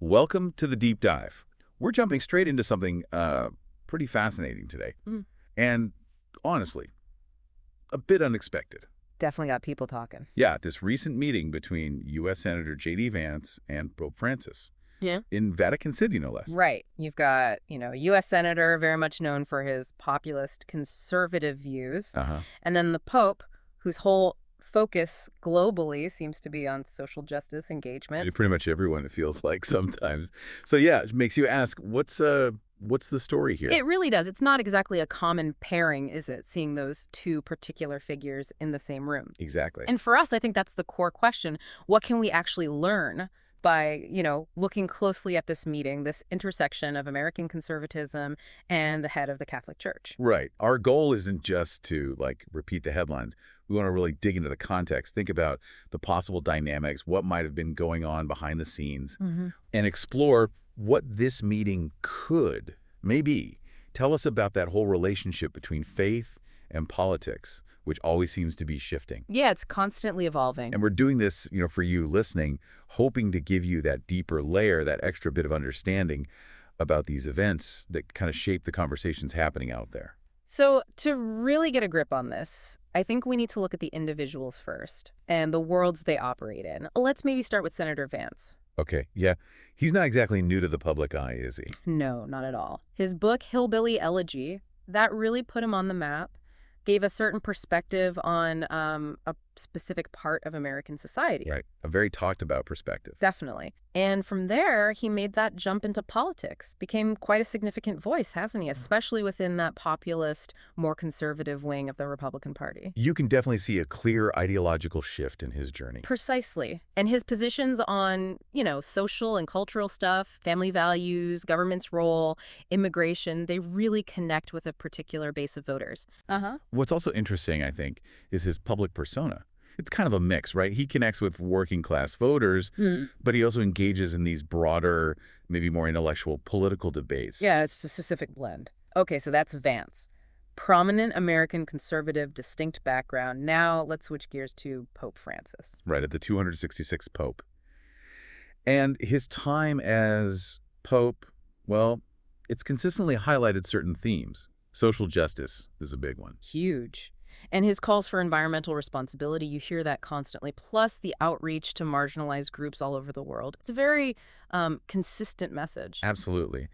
Welcome to the deep dive. We're jumping straight into something pretty fascinating today. And honestly, a bit unexpected. Definitely got people talking. Yeah, this recent meeting between U.S. Senator J.D. Vance and Pope Francis. Yeah. In Vatican City, no less. Right. You've got, a U.S. senator very much known for his populist conservative views. And then the Pope, whose whole focus globally seems to be on social justice engagement. Pretty much everyone, it feels like sometimes. So yeah, it makes you ask, what's the story here? It really does. It's not exactly a common pairing, is it, seeing those two particular figures in the same room? Exactly. And for us, I think that's the core question. What can we actually learn by, looking closely at this meeting, this intersection of American conservatism and the head of the Catholic Church? Right. Our goal isn't just to, repeat the headlines. We want to really dig into the context, think about the possible dynamics, what might have been going on behind the scenes, and explore what this meeting could, maybe, tell us about that whole relationship between faith and politics, which always seems to be shifting. Yeah, it's constantly evolving. And we're doing this, for you listening, hoping to give you that deeper layer, that extra bit of understanding about these events that kind of shape the conversations happening out there. So to really get a grip on this, I think we need to look at the individuals first and the worlds they operate in. Let's maybe start with Senator Vance. Okay, yeah. He's not exactly new to the public eye, is he? No, not at all. His book, Hillbilly Elegy, that really put him on the map, gave a certain perspective on a specific part of American society. Right. A very talked about perspective. Definitely. And from there, he made that jump into politics, became quite a significant voice, hasn't he? Especially within that populist, more conservative wing of the Republican Party. You can definitely see a clear ideological shift in his journey. Precisely. And his positions on, social and cultural stuff, family values, government's role, immigration, they really connect with a particular base of voters. What's also interesting, I think, is his public persona. It's kind of a mix, right? He connects with working class voters, but he also engages in these broader, maybe more intellectual political debates. Yeah, it's a specific blend. Okay, so that's Vance. Prominent American conservative, distinct background. Now let's switch gears to Pope Francis. Right, at the 266th Pope. And his time as Pope, well, it's consistently highlighted certain themes. Social justice is a big one. Huge. And his calls for environmental responsibility, you hear that constantly, plus the outreach to marginalized groups all over the world. It's a very consistent message. Absolutely.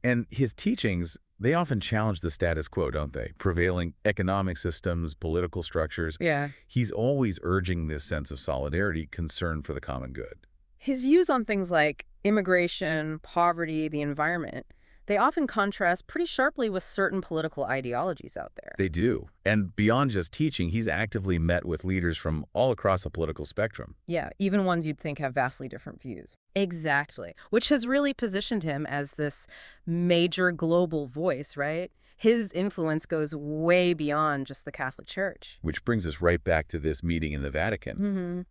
And his teachings, they often challenge the status quo, don't they? Prevailing economic systems, political structures. Yeah. He's always urging this sense of solidarity, concern for the common good. His views on things like immigration, poverty, the environment, they often contrast pretty sharply with certain political ideologies out there. They do. And beyond just teaching, he's actively met with leaders from all across the political spectrum. Yeah, even ones you'd think have vastly different views. Exactly. Which has really positioned him as this major global voice, right? His influence goes way beyond just the Catholic Church. Which brings us right back to this meeting in the Vatican.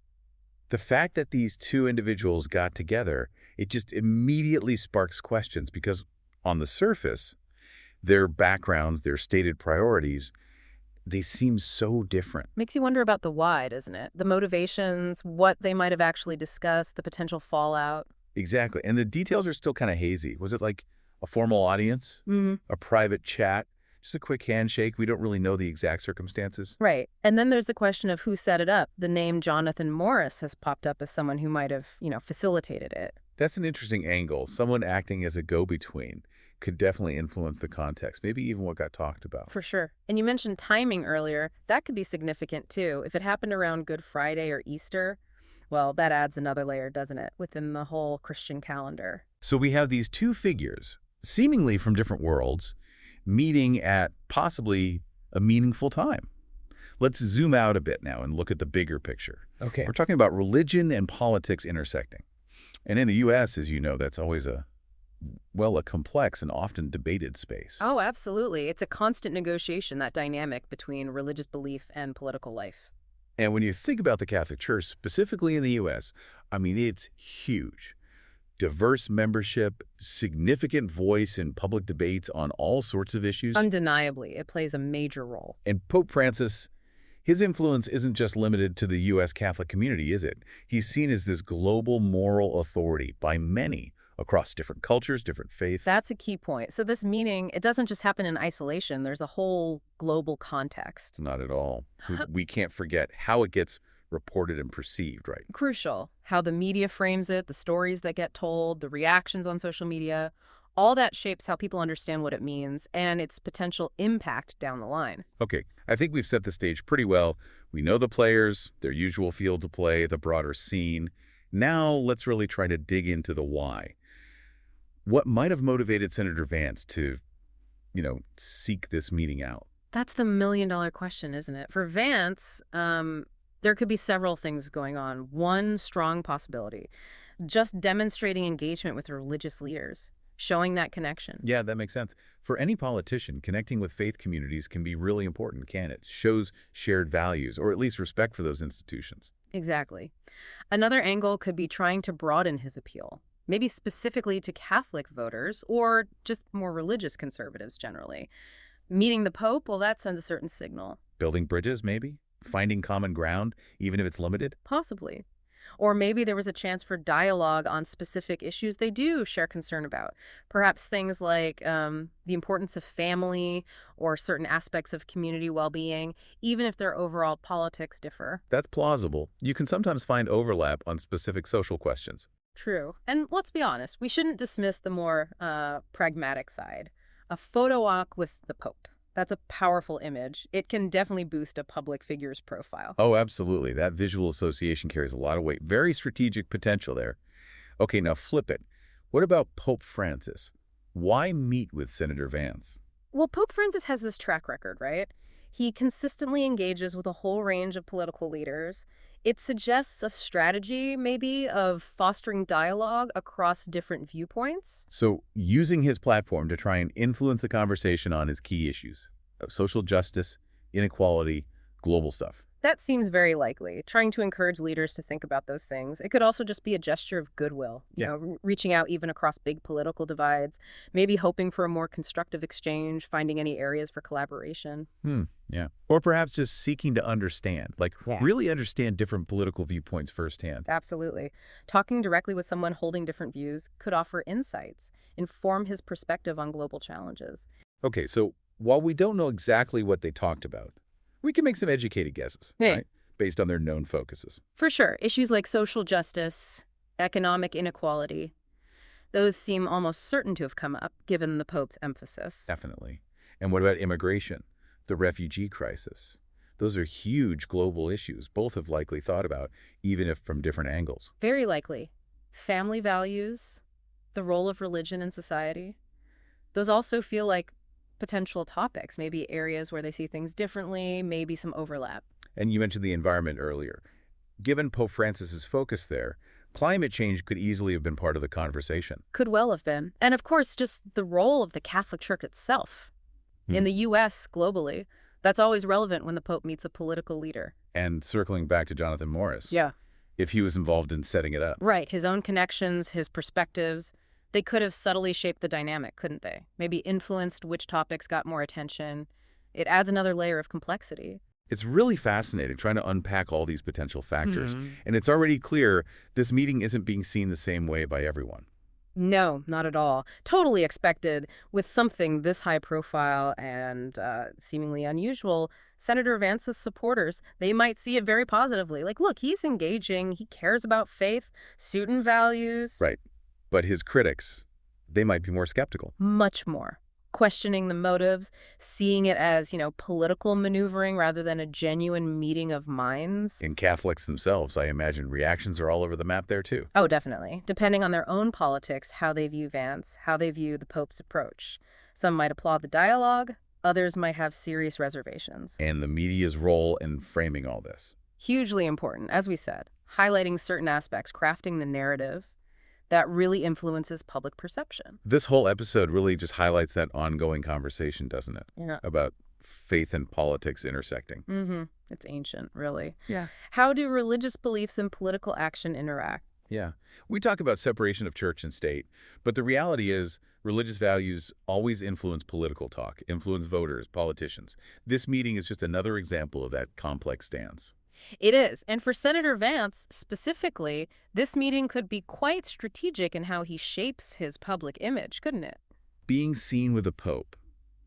The fact that these two individuals got together, it just immediately sparks questions because on the surface, their backgrounds, their stated priorities, they seem so different. Makes you wonder about the why, doesn't it? The motivations, what they might have actually discussed, the potential fallout. Exactly. And the details are still kind of hazy. Was it like a formal audience, a private chat, just a quick handshake? We don't really know the exact circumstances. Right. And then there's the question of who set it up. The name Jonathan Morris has popped up as someone who might have, facilitated it. That's an interesting angle. Someone acting as a go-between could definitely influence the context, maybe even what got talked about. For sure. And you mentioned timing earlier. That could be significant, too. If it happened around Good Friday or Easter, well, that adds another layer, doesn't it, within the whole Christian calendar. So we have these two figures, seemingly from different worlds, meeting at possibly a meaningful time. Let's zoom out a bit now and look at the bigger picture. Okay. We're talking about religion and politics intersecting. And in the U.S., as you know, that's always a complex and often debated space. Oh, absolutely. It's a constant negotiation, that dynamic between religious belief and political life. And when you think about the Catholic Church, specifically in the U.S., it's huge. Diverse membership, significant voice in public debates on all sorts of issues. Undeniably, it plays a major role. And Pope Francis, his influence isn't just limited to the U.S. Catholic community, is it? He's seen as this global moral authority by many across different cultures, different faiths. That's a key point. So this meeting, it doesn't just happen in isolation. There's a whole global context. Not at all. We can't forget how it gets reported and perceived, right? Crucial. How the media frames it, the stories that get told, the reactions on social media, all that shapes how people understand what it means and its potential impact down the line. Okay, I think we've set the stage pretty well. We know the players, their usual field to play, the broader scene. Now let's really try to dig into the why. What might have motivated Senator Vance to, seek this meeting out? That's the million-dollar question, isn't it? For Vance, there could be several things going on. One strong possibility, just demonstrating engagement with religious leaders, showing that connection. Yeah, that makes sense. For any politician, connecting with faith communities can be really important, can it? Shows shared values, or at least respect for those institutions. Exactly. Another angle could be trying to broaden his appeal, maybe specifically to Catholic voters or just more religious conservatives generally. Meeting the Pope, well, that sends a certain signal. Building bridges, maybe? Finding common ground, even if it's limited? Possibly. Or maybe there was a chance for dialogue on specific issues they do share concern about. Perhaps things like the importance of family or certain aspects of community well-being, even if their overall politics differ. That's plausible. You can sometimes find overlap on specific social questions. True. And let's be honest, we shouldn't dismiss the more pragmatic side. A photo op with the Pope. That's a powerful image. It can definitely boost a public figure's profile. Oh, absolutely. That visual association carries a lot of weight. Very strategic potential there. Okay, now flip it. What about Pope Francis? Why meet with Senator Vance? Well, Pope Francis has this track record, right? He consistently engages with a whole range of political leaders. It suggests a strategy, maybe, of fostering dialogue across different viewpoints. So, using his platform to try and influence the conversation on his key issues, social justice, inequality, global stuff. That seems very likely, trying to encourage leaders to think about those things. It could also just be a gesture of goodwill, reaching out even across big political divides, maybe hoping for a more constructive exchange, finding any areas for collaboration. Yeah. Or perhaps just seeking to understand, really understand different political viewpoints firsthand. Absolutely. Talking directly with someone holding different views could offer insights, inform his perspective on global challenges. Okay, so while we don't know exactly what they talked about, we can make some educated guesses, right? Based on their known focuses. For sure. Issues like social justice, economic inequality, those seem almost certain to have come up, given the Pope's emphasis. Definitely. And what about immigration, the refugee crisis? Those are huge global issues, both have likely thought about, even if from different angles. Very likely. Family values, the role of religion in society, those also feel like potential topics, maybe areas where they see things differently, maybe some overlap. And you mentioned the environment earlier. Given Pope Francis's focus there, climate change could easily have been part of the conversation. Could well have been. And of course, just the role of the Catholic Church itself. In the U.S., globally, that's always relevant when the Pope meets a political leader. And circling back to Jonathan Morris. Yeah. If he was involved in setting it up. Right. His own connections, his perspectives. They could have subtly shaped the dynamic, couldn't they? Maybe influenced which topics got more attention. It adds another layer of complexity. It's really fascinating trying to unpack all these potential factors. And it's already clear this meeting isn't being seen the same way by everyone. No, not at all. Totally expected. With something this high profile and seemingly unusual, Senator Vance's supporters, they might see it very positively. Like, look, he's engaging. He cares about faith, student values. Right. But his critics, they might be more skeptical. Much more. Questioning the motives, seeing it as, political maneuvering rather than a genuine meeting of minds. In Catholics themselves, I imagine reactions are all over the map there, too. Oh, definitely. Depending on their own politics, how they view Vance, how they view the Pope's approach. Some might applaud the dialogue, others might have serious reservations. And the media's role in framing all this. Hugely important, as we said, highlighting certain aspects, crafting the narrative that really influences public perception. This whole episode really just highlights that ongoing conversation, doesn't it? Yeah. About faith and politics intersecting. It's ancient, really. Yeah. How do religious beliefs and political action interact? Yeah. We talk about separation of church and state, but the reality is religious values always influence political talk, influence voters, politicians. This meeting is just another example of that complex stance. It is. And for Senator Vance specifically, this meeting could be quite strategic in how he shapes his public image, couldn't it? Being seen with the Pope,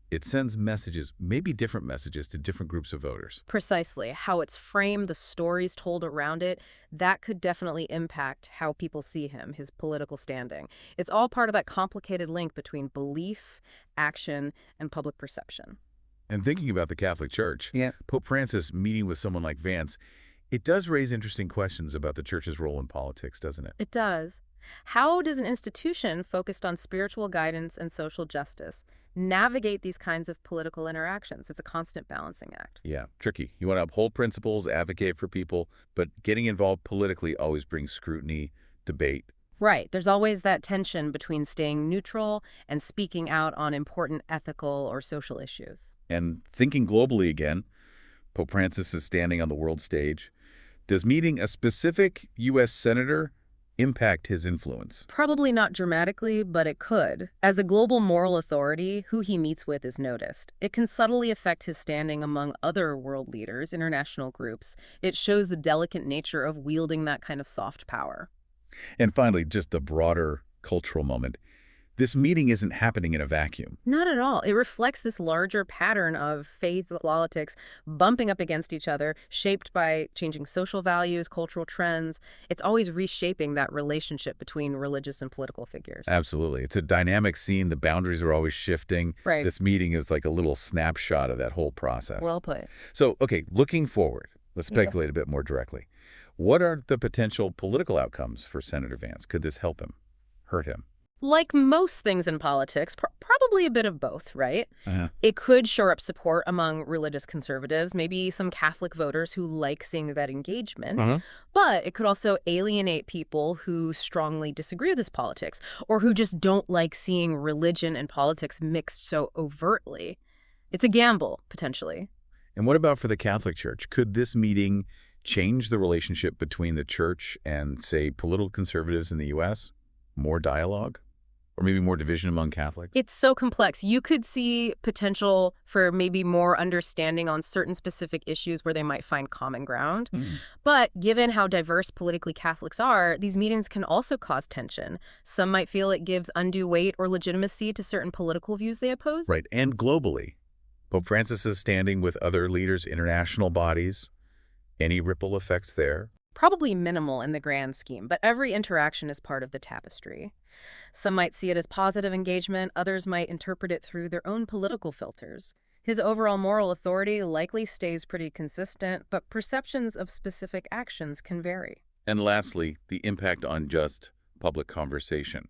it sends messages, maybe different messages to different groups of voters. Precisely. How it's framed, the stories told around it, that could definitely impact how people see him, his political standing. It's all part of that complicated link between belief, action, and public perception. And thinking about the Catholic Church, Yeah. Pope Francis meeting with someone like Vance, it does raise interesting questions about the Church's role in politics, doesn't it? It does. How does an institution focused on spiritual guidance and social justice navigate these kinds of political interactions? It's a constant balancing act. Yeah, tricky. You want to uphold principles, advocate for people, but getting involved politically always brings scrutiny, debate. Right. There's always that tension between staying neutral and speaking out on important ethical or social issues. And thinking globally again, Pope Francis is standing on the world stage. Does meeting a specific U.S. senator impact his influence? Probably not dramatically, but it could. As a global moral authority, who he meets with is noticed. It can subtly affect his standing among other world leaders, international groups. It shows the delicate nature of wielding that kind of soft power. And finally, just the broader cultural moment. This meeting isn't happening in a vacuum. Not at all. It reflects this larger pattern of faith and politics bumping up against each other, shaped by changing social values, cultural trends. It's always reshaping that relationship between religious and political figures. Absolutely. It's a dynamic scene. The boundaries are always shifting. Right. This meeting is like a little snapshot of that whole process. Well put. So, okay, looking forward, let's speculate a bit more directly. What are the potential political outcomes for Senator Vance? Could this help him, hurt him? Like most things in politics, probably a bit of both, right? Uh-huh. It could shore up support among religious conservatives, maybe some Catholic voters who like seeing that engagement. But it could also alienate people who strongly disagree with this politics or who just don't like seeing religion and politics mixed so overtly. It's a gamble, potentially. And what about for the Catholic Church? Could this meeting change the relationship between the church and, say, political conservatives in the U.S.? More dialogue? Or maybe more division among Catholics? It's so complex. You could see potential for maybe more understanding on certain specific issues where they might find common ground. But given how diverse politically Catholics are, these meetings can also cause tension. Some might feel it gives undue weight or legitimacy to certain political views they oppose. Right, and globally. Pope Francis is standing with other leaders, international bodies. Any ripple effects there? Probably minimal in the grand scheme, but every interaction is part of the tapestry. Some might see it as positive engagement, others might interpret it through their own political filters. His overall moral authority likely stays pretty consistent, but perceptions of specific actions can vary. And lastly, the impact on just public conversation.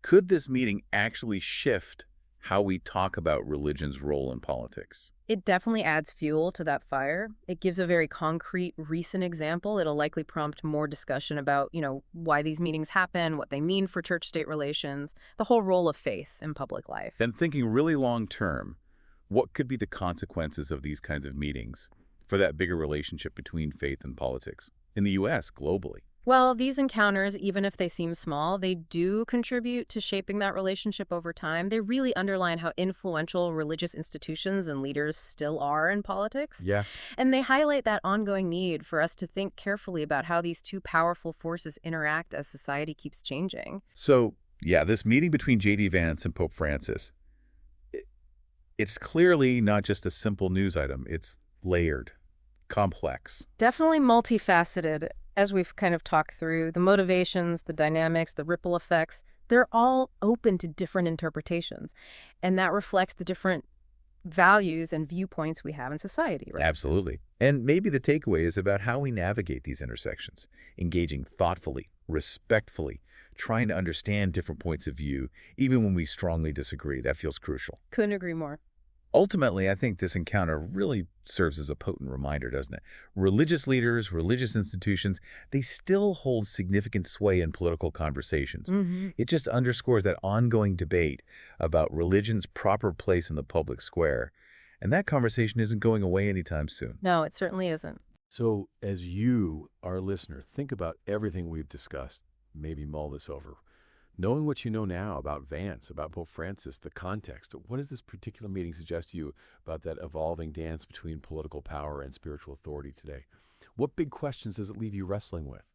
Could this meeting actually shift how we talk about religion's role in politics? It definitely adds fuel to that fire. It gives a very concrete, recent example. It'll likely prompt more discussion about, why these meetings happen, what they mean for church-state relations, the whole role of faith in public life. Then thinking really long term, what could be the consequences of these kinds of meetings for that bigger relationship between faith and politics in the U.S., globally? Well, these encounters, even if they seem small, they do contribute to shaping that relationship over time. They really underline how influential religious institutions and leaders still are in politics. Yeah. And they highlight that ongoing need for us to think carefully about how these two powerful forces interact as society keeps changing. So, yeah, this meeting between J.D. Vance and Pope Francis, it's clearly not just a simple news item. It's layered, complex. Definitely multifaceted. As we've kind of talked through, the motivations, the dynamics, the ripple effects, they're all open to different interpretations. And that reflects the different values and viewpoints we have in society, right? Absolutely. And maybe the takeaway is about how we navigate these intersections, engaging thoughtfully, respectfully, trying to understand different points of view, even when we strongly disagree. That feels crucial. Couldn't agree more. Ultimately, I think this encounter really serves as a potent reminder, doesn't it? Religious leaders, religious institutions, they still hold significant sway in political conversations. It just underscores that ongoing debate about religion's proper place in the public square. And that conversation isn't going away anytime soon. No, it certainly isn't. So as you, our listener, think about everything we've discussed, maybe mull this over. Knowing what you know now about Vance, about Pope Francis, the context, what does this particular meeting suggest to you about that evolving dance between political power and spiritual authority today? What big questions does it leave you wrestling with?